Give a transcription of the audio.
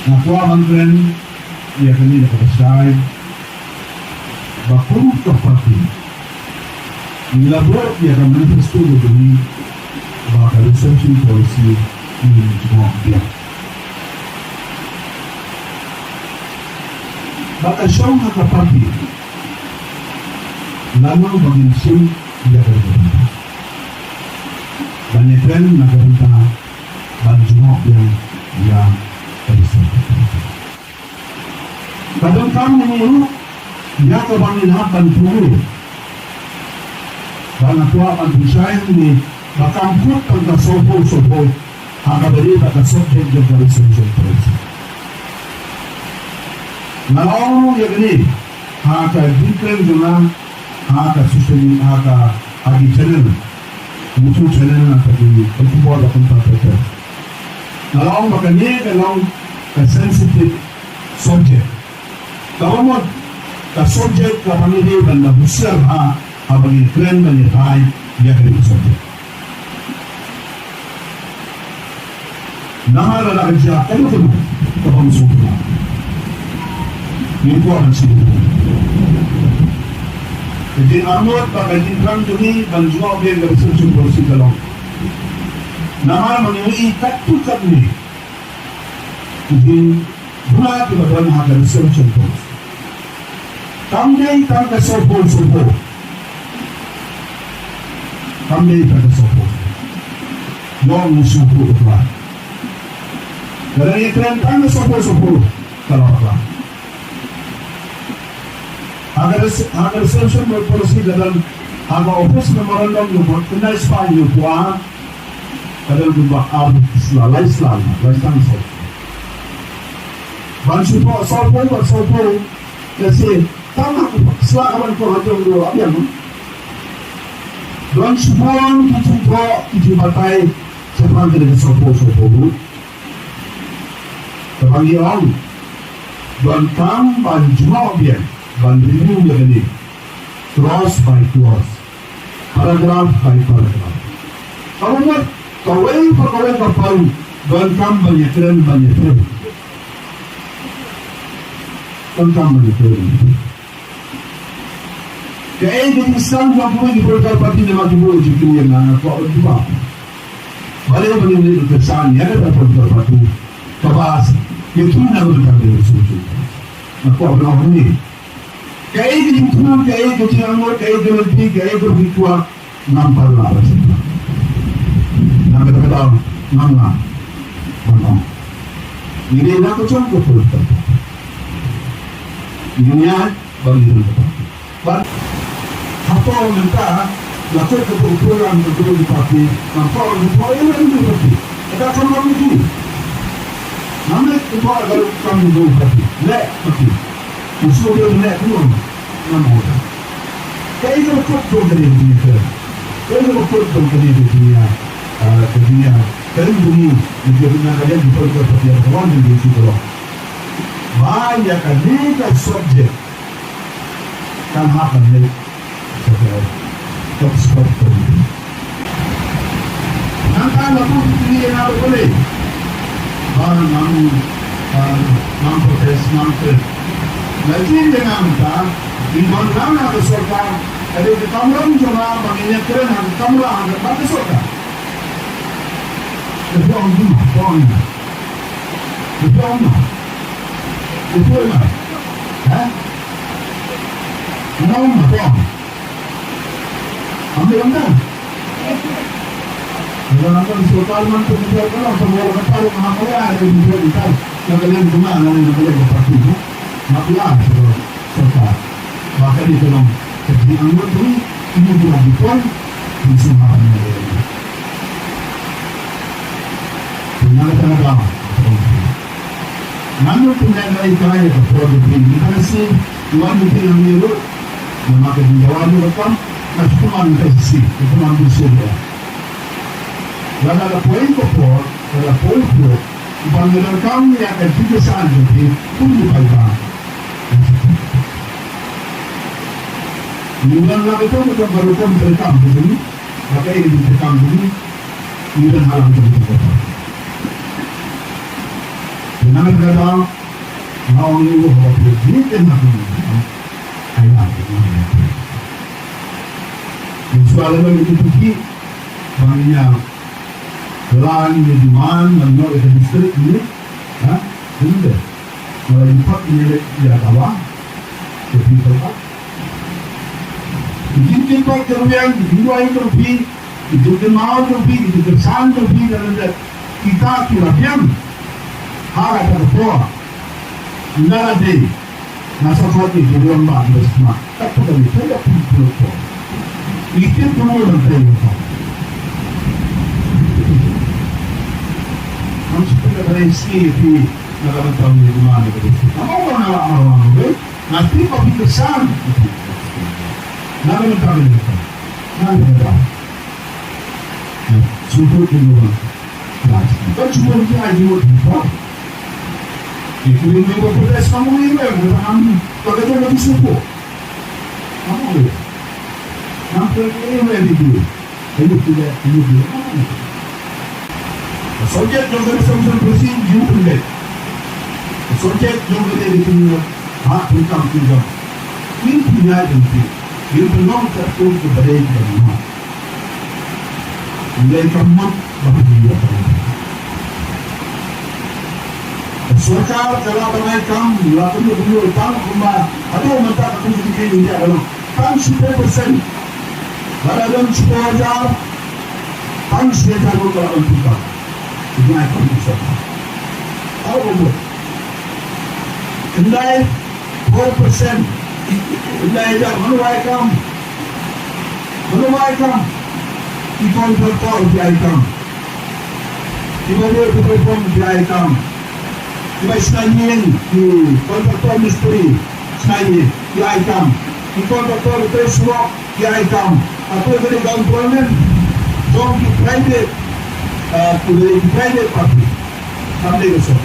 Nakuha ang trend, iya kanina Pynshai, bakong kapatid. Nilabot iya kan manifesto begini, baka reception policy ini semua dia. Baka siyang kapatid, lamang baging sim, iya kanina. Banyak trend nagpunta banjumok yang kadang kami ini dia kebangin hapan puluh karena tua kan Pynshai ini bakal kut tentang sopo agak beri kata subjek dari subjek terus kalau ya gini agak dikren dengan agak susah agak agi channel mutu channel atau di pertumbuhan tempat itu kalau makanya kalau sensitive subject. Kalau mo subject kapag hindi banda busar habang i-trend na niya dia kaya subject. Nahalala ka siya, ano ito mo? Kapag suko na. Yung po ang siya. Jadi amot pagkakitrang duni banjua biang research policy kalong. Nahal mangyari ikatukat ni. Jadi bulat kepada hal research policy. Kami tangga sopo. Kami tangga sopo. Yang musuhku itulah. Kerana iklan tangga sopo kalau apa. Agar research policy dalam agar office memorandum yang kena Spanyol kuah kadang juga Ardent Islam. Bantu sopo kasi tama selakaman ko hajong dua abian don subon kita batai sepan dari sopo terbagi orang don kam banjuma abian banjuma begini cross by cross paragraph by paragraph kalau nak kawai berparu don kam banyak tentang begitu. Kaya di Islam juga boleh diperlukan parti nama juga jika yang nak kau juga. Balei boleh Kyrshan ya ada parti kabas itu nak berkata sesuatu. Nak kau nak ni. Kaya di itu kaya di anggur kaya di lebih kaya berbicara nampak lah. Nak kata nama. Ini nak kau cukup perlu. Dunia bagi kita. Apa orang minta lakukan kebetulan betul di parti, apa orang minta yang di parti. Kita akan mampu. Namun kita akan kami di parti. Leit parti. Usul dia leit pun nama orang. Kaya itu betul dari dunia. Kaya itu betul dari dunia. Dunia. Kaya dunia. Dunia kalian di parti yang kawan di situ. Banyak legal subject kan happen di top spot ini. Nanti lalu ini yang boleh, nam protes nanti. Lagi dengan kita di mana ada sorkan, ada di kamera juga baginya keren ada kamera ada pada sorkan. Itu orang. Betul tak? Kenapa macam? Ambil kan? Kalau nampak soal mantu kita kalau semua orang tahu apa ada di dalam yang kalian cuma yang kalian berpasti itu, maklah soal. Maka di dalam kerja anggota ini juga dibuat di semua ini. Benar tak? Namun penjagaan kaya produk ini kasi tuan itu yang menyuruh memakai jawab apa masih cuma kasih itu manusia dia. Dan ada poin kopor, ada poin pro, panggilan kami akan tiga saat jadi pun di Paidbah. Bulan lalu itu kita baru berkam begini, maka ini berkam begini, ini halang jadi kopor. Nangan kadang mau ni bawa pergi ke mana? Ayah, soalan itu pergi banyak pelan di mana mana itu distrik ini, ini kalau empat ini dia kawan, jadi tempat. Jadi tempat kemudian dua itu pergi, itu kenal pergi, itu Kyrshan pergi dan kita kirakan harap terbuat. Nada de nasa fati juruan bang bersama tak perlu tidak perlu itu perlu nanti kamu sudah berisi di negara tahun di mana itu kamu orang nanti kau Kyrshan nama tahun itu nama sudah juruan kan cuma dia juruan itu yang berproses kamu ini kamu bagaimana lebih suku kamu ini nampak ini yang dibuat ini tidak subjek juga bisa bersih juga subjek juga itu hak tentang juga ini punya itu belum tertutup ke Balei mulai kamu bahagia सरकार चला बनाए काम लाखों रुपये काम कुम्बा अरे मत कुछ दिखे नहीं आ रहा 5% बराबर 6,000 5,000 को बराबर चुका इतना कम सकता और वो इंडिया 4% इंडिया जब मनवाए काम इकोन करता हो जाए काम इकोन जाए काम Iba Schneider, kontraktor misteri, Schneider, dia ikam. Kontraktor peswok, dia ikam. Apa yang dari government, jom di private party. Sampai besok.